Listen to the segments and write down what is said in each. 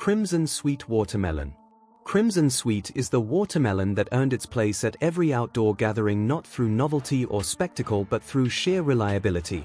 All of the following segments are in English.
Crimson Sweet Watermelon. Crimson Sweet is the watermelon that earned its place at every outdoor gathering not through novelty or spectacle but through sheer reliability.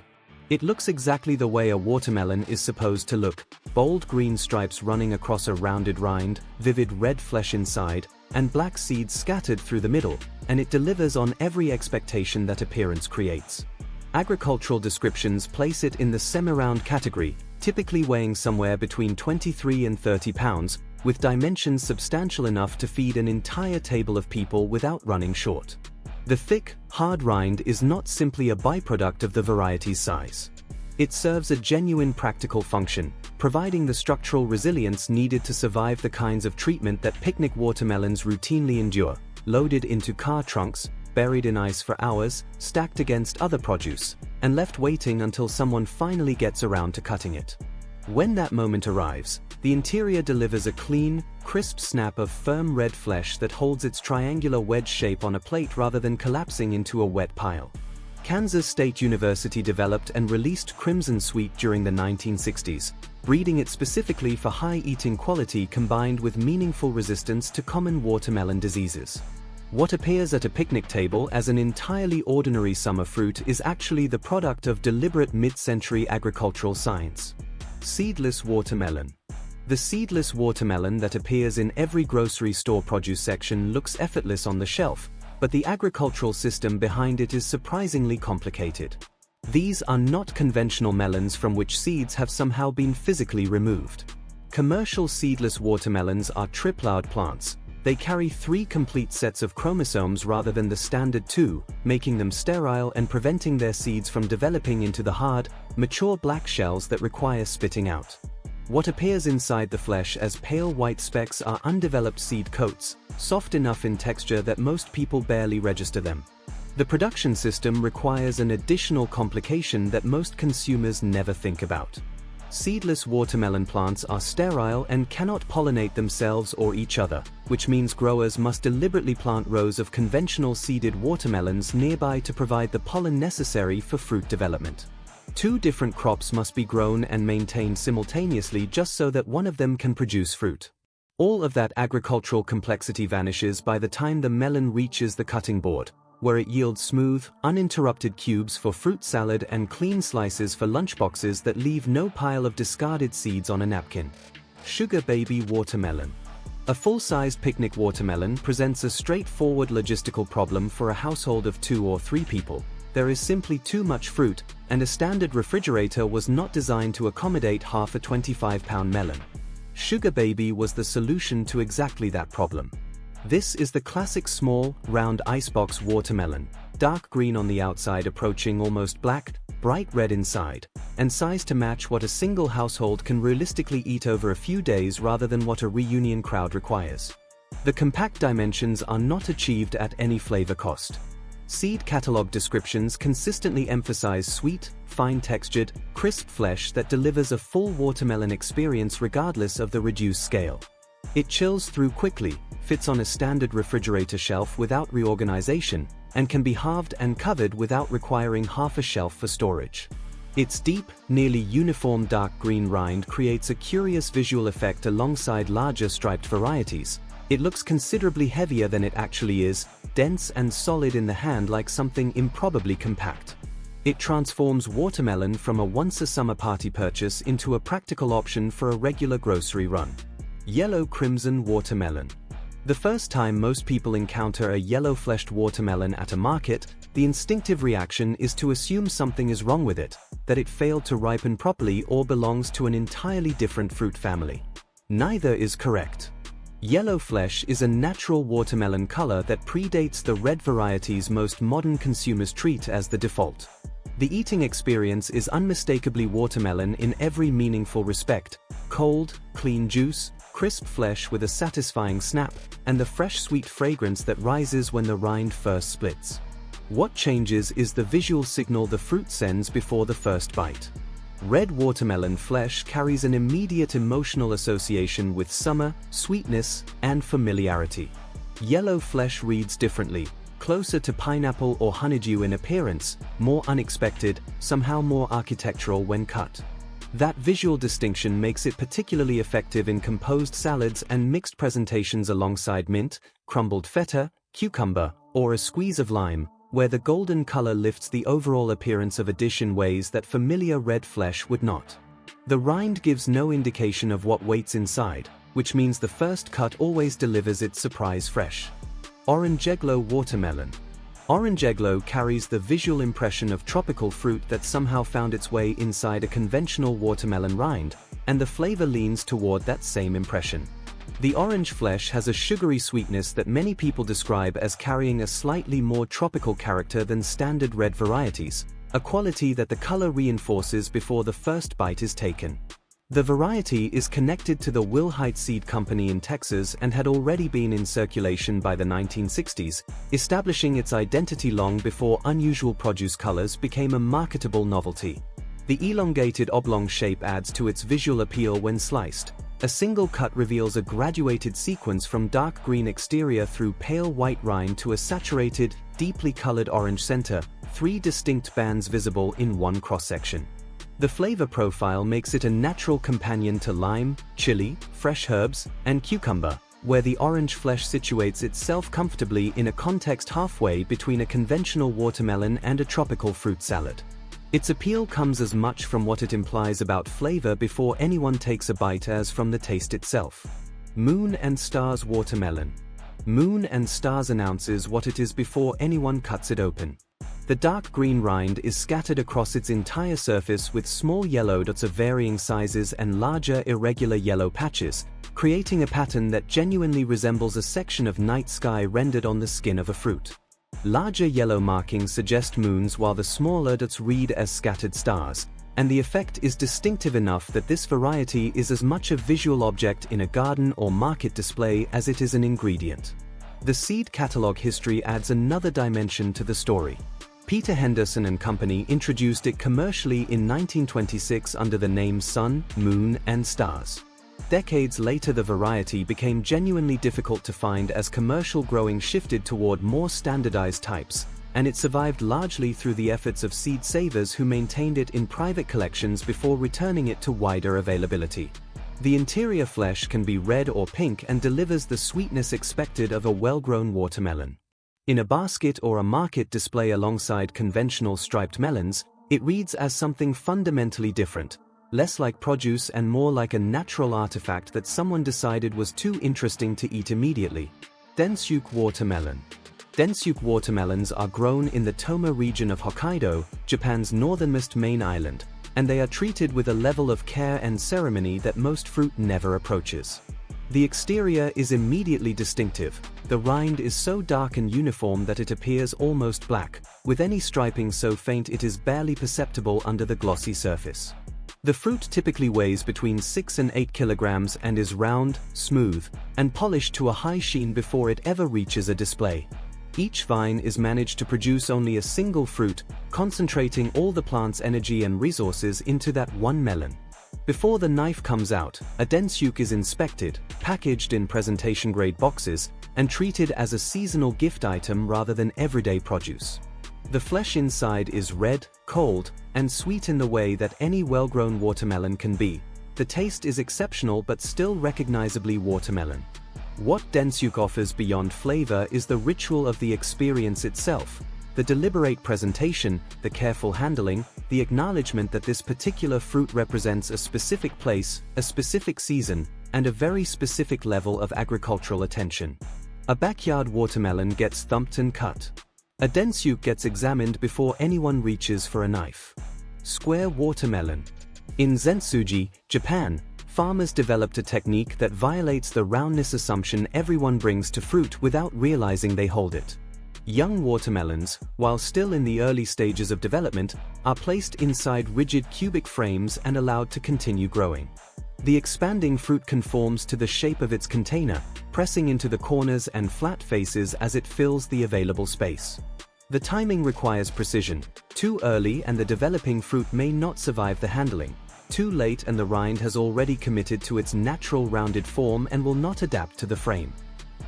It looks exactly the way a watermelon is supposed to look: bold green stripes running across a rounded rind, vivid red flesh inside, and black seeds scattered through the middle, and it delivers on every expectation that appearance creates. Agricultural descriptions place it in the semi-round category, typically weighing somewhere between 23 and 30 pounds, with dimensions substantial enough to feed an entire table of people without running short. The thick, hard rind is not simply a byproduct of the variety's size. It serves a genuine practical function, providing the structural resilience needed to survive the kinds of treatment that picnic watermelons routinely endure: loaded into car trunks, buried in ice for hours, stacked against other produce, and left waiting until someone finally gets around to cutting it. When that moment arrives, the interior delivers a clean, crisp snap of firm red flesh that holds its triangular wedge shape on a plate rather than collapsing into a wet pile. Kansas State University developed and released Crimson Sweet during the 1960s, breeding it specifically for high eating quality combined with meaningful resistance to common watermelon diseases. What appears at a picnic table as an entirely ordinary summer fruit is actually the product of deliberate mid-century agricultural science. Seedless watermelon. The seedless watermelon that appears in every grocery store produce section looks effortless on the shelf, but the agricultural system behind it is surprisingly complicated. These are not conventional melons from which seeds have somehow been physically removed. Commercial seedless watermelons are triploid plants. They carry 3 complete sets of chromosomes rather than the standard 2, making them sterile and preventing their seeds from developing into the hard, mature black shells that require spitting out. What appears inside the flesh as pale white specks are undeveloped seed coats, soft enough in texture that most people barely register them. The production system requires an additional complication that most consumers never think about. Seedless watermelon plants are sterile and cannot pollinate themselves or each other, which means growers must deliberately plant rows of conventional seeded watermelons nearby to provide the pollen necessary for fruit development. 2 different crops must be grown and maintained simultaneously just so that one of them can produce fruit. All of that agricultural complexity vanishes by the time the melon reaches the cutting board, where it yields smooth, uninterrupted cubes for fruit salad and clean slices for lunchboxes that leave no pile of discarded seeds on a napkin. Sugar Baby Watermelon. A full-sized picnic watermelon presents a straightforward logistical problem for a household of 2 or 3 people. There is simply too much fruit, and a standard refrigerator was not designed to accommodate half a 25-pound melon. Sugar Baby was the solution to exactly that problem. This is the classic small, round icebox watermelon, dark green on the outside approaching almost black, bright red inside, and sized to match what a single household can realistically eat over a few days rather than what a reunion crowd requires. The compact dimensions are not achieved at any flavor cost. Seed catalog descriptions consistently emphasize sweet, fine-textured, crisp flesh that delivers a full watermelon experience regardless of the reduced scale. It chills through quickly, fits on a standard refrigerator shelf without reorganization, and can be halved and covered without requiring half a shelf for storage. Its deep, nearly uniform dark green rind creates a curious visual effect alongside larger striped varieties. It looks considerably heavier than it actually is, dense and solid in the hand like something improbably compact. It transforms watermelon from a once-a-summer party purchase into a practical option for a regular grocery run. Yellow Crimson Watermelon. The first time most people encounter a yellow-fleshed watermelon at a market, the instinctive reaction is to assume something is wrong with it, that it failed to ripen properly or belongs to an entirely different fruit family. Neither is correct. Yellow flesh is a natural watermelon color that predates the red varieties most modern consumers treat as the default. The eating experience is unmistakably watermelon in every meaningful respect: cold, clean juice, crisp flesh with a satisfying snap, and the fresh sweet fragrance that rises when the rind first splits. What changes is the visual signal the fruit sends before the first bite. Red watermelon flesh carries an immediate emotional association with summer, sweetness, and familiarity. Yellow flesh reads differently, closer to pineapple or honeydew in appearance, more unexpected, somehow more architectural when cut. That visual distinction makes it particularly effective in composed salads and mixed presentations alongside mint, crumbled feta, cucumber, or a squeeze of lime, where the golden color lifts the overall appearance of a dish in ways that familiar red flesh would not. The rind gives no indication of what waits inside, which means the first cut always delivers its surprise fresh. Orangeglow watermelon. Orangeglow carries the visual impression of tropical fruit that somehow found its way inside a conventional watermelon rind, and the flavor leans toward that same impression. The orange flesh has a sugary sweetness that many people describe as carrying a slightly more tropical character than standard red varieties, a quality that the color reinforces before the first bite is taken. The variety is connected to the Wilhite Seed Company in Texas and had already been in circulation by the 1960s, establishing its identity long before unusual produce colors became a marketable novelty. The elongated oblong shape adds to its visual appeal when sliced. A single cut reveals a graduated sequence from dark green exterior through pale white rind to a saturated, deeply colored orange center, 3 distinct bands visible in one cross-section. The flavor profile makes it a natural companion to lime, chili, fresh herbs, and cucumber, where the orange flesh situates itself comfortably in a context halfway between a conventional watermelon and a tropical fruit salad. Its appeal comes as much from what it implies about flavor before anyone takes a bite as from the taste itself. Moon and Stars watermelon. Moon and Stars announces what it is before anyone cuts it open. The dark green rind is scattered across its entire surface with small yellow dots of varying sizes and larger irregular yellow patches, creating a pattern that genuinely resembles a section of night sky rendered on the skin of a fruit. Larger yellow markings suggest moons while the smaller dots read as scattered stars, and the effect is distinctive enough that this variety is as much a visual object in a garden or market display as it is an ingredient. The seed catalog history adds another dimension to the story. Peter Henderson and Company introduced it commercially in 1926 under the name Sun, Moon, and Stars. Decades later, the variety became genuinely difficult to find as commercial growing shifted toward more standardized types, and it survived largely through the efforts of seed savers who maintained it in private collections before returning it to wider availability. The interior flesh can be red or pink and delivers the sweetness expected of a well-grown watermelon. In a basket or a market display alongside conventional striped melons, it reads as something fundamentally different, less like produce and more like a natural artifact that someone decided was too interesting to eat immediately. Densyuk watermelon. Densyuk watermelons are grown in the Toma region of Hokkaido, Japan's northernmost main island, and they are treated with a level of care and ceremony that most fruit never approaches. The exterior is immediately distinctive. The rind is so dark and uniform that it appears almost black, with any striping so faint it is barely perceptible under the glossy surface. The fruit typically weighs between 6 and 8 kilograms and is round, smooth, and polished to a high sheen before it ever reaches a display. Each vine is managed to produce only a single fruit, concentrating all the plant's energy and resources into that one melon. Before the knife comes out, a densyuk is inspected, packaged in presentation-grade boxes, and treated as a seasonal gift item rather than everyday produce. The flesh inside is red, cold, and sweet in the way that any well-grown watermelon can be. The taste is exceptional but still recognizably watermelon. What densyuk offers beyond flavor is the ritual of the experience itself. The deliberate presentation, the careful handling, the acknowledgement that this particular fruit represents a specific place, a specific season, and a very specific level of agricultural attention. A backyard watermelon gets thumped and cut. A densyuk gets examined before anyone reaches for a knife. Square watermelon. In Zentsuji, Japan, farmers developed a technique that violates the roundness assumption everyone brings to fruit without realizing they hold it. Young watermelons, while still in the early stages of development, are placed inside rigid cubic frames and allowed to continue growing. The expanding fruit conforms to the shape of its container, pressing into the corners and flat faces as it fills the available space. The timing requires precision. Too early and the developing fruit may not survive the handling. Too late and the rind has already committed to its natural rounded form and will not adapt to the frame.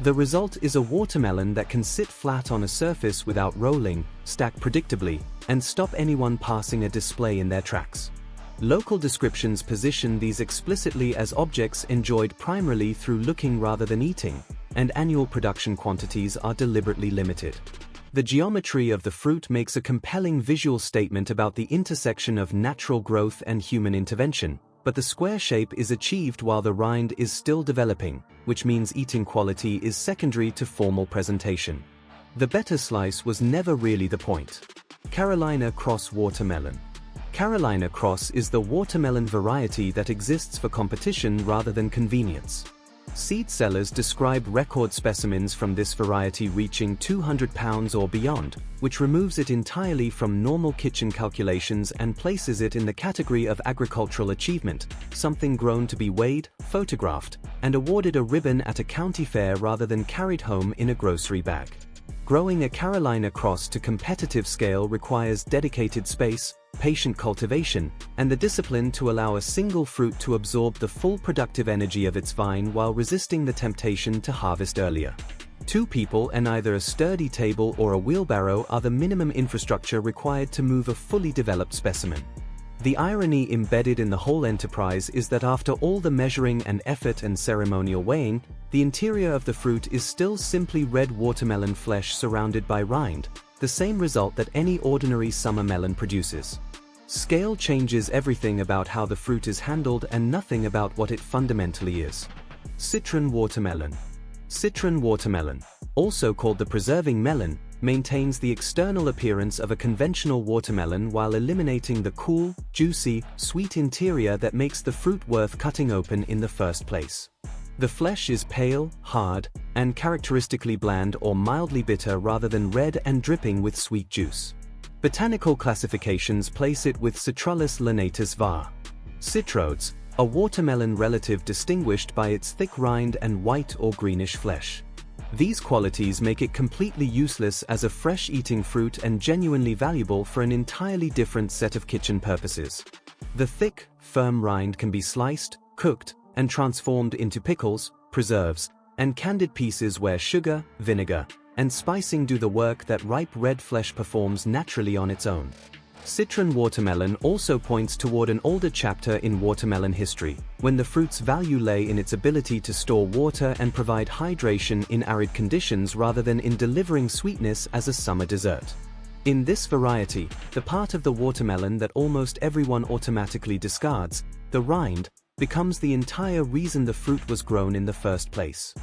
The result is a watermelon that can sit flat on a surface without rolling, stack predictably, and stop anyone passing a display in their tracks. Local descriptions position these explicitly as objects enjoyed primarily through looking rather than eating, and annual production quantities are deliberately limited. The geometry of the fruit makes a compelling visual statement about the intersection of natural growth and human intervention, but the square shape is achieved while the rind is still developing, which means eating quality is secondary to formal presentation. The better slice was never really the point. Carolina Cross Watermelon. Carolina Cross is the watermelon variety that exists for competition rather than convenience. Seed sellers describe record specimens from this variety reaching 200 pounds or beyond, which removes it entirely from normal kitchen calculations and places it in the category of agricultural achievement, something grown to be weighed, photographed, and awarded a ribbon at a county fair rather than carried home in a grocery bag. Growing a Carolina Cross to competitive scale requires dedicated space, patient cultivation, and the discipline to allow a single fruit to absorb the full productive energy of its vine while resisting the temptation to harvest earlier. 2 people and either a sturdy table or a wheelbarrow are the minimum infrastructure required to move a fully developed specimen. The irony embedded in the whole enterprise is that after all the measuring and effort and ceremonial weighing, the interior of the fruit is still simply red watermelon flesh surrounded by rind, the same result that any ordinary summer melon produces. Scale changes everything about how the fruit is handled and nothing about what it fundamentally is. Citron watermelon. Citron watermelon, also called the preserving melon, maintains the external appearance of a conventional watermelon while eliminating the cool, juicy, sweet interior that makes the fruit worth cutting open in the first place. The flesh is pale, hard, and characteristically bland or mildly bitter rather than red and dripping with sweet juice. Botanical classifications place it with Citrullus lanatus var. Citrodes, a watermelon relative distinguished by its thick rind and white or greenish flesh. These qualities make it completely useless as a fresh-eating fruit and genuinely valuable for an entirely different set of kitchen purposes. The thick, firm rind can be sliced, cooked, and transformed into pickles, preserves, and candied pieces where sugar, vinegar, and spicing do the work that ripe red flesh performs naturally on its own. Citron watermelon also points toward an older chapter in watermelon history, when the fruit's value lay in its ability to store water and provide hydration in arid conditions rather than in delivering sweetness as a summer dessert. In this variety, the part of the watermelon that almost everyone automatically discards, the rind, becomes the entire reason the fruit was grown in the first place.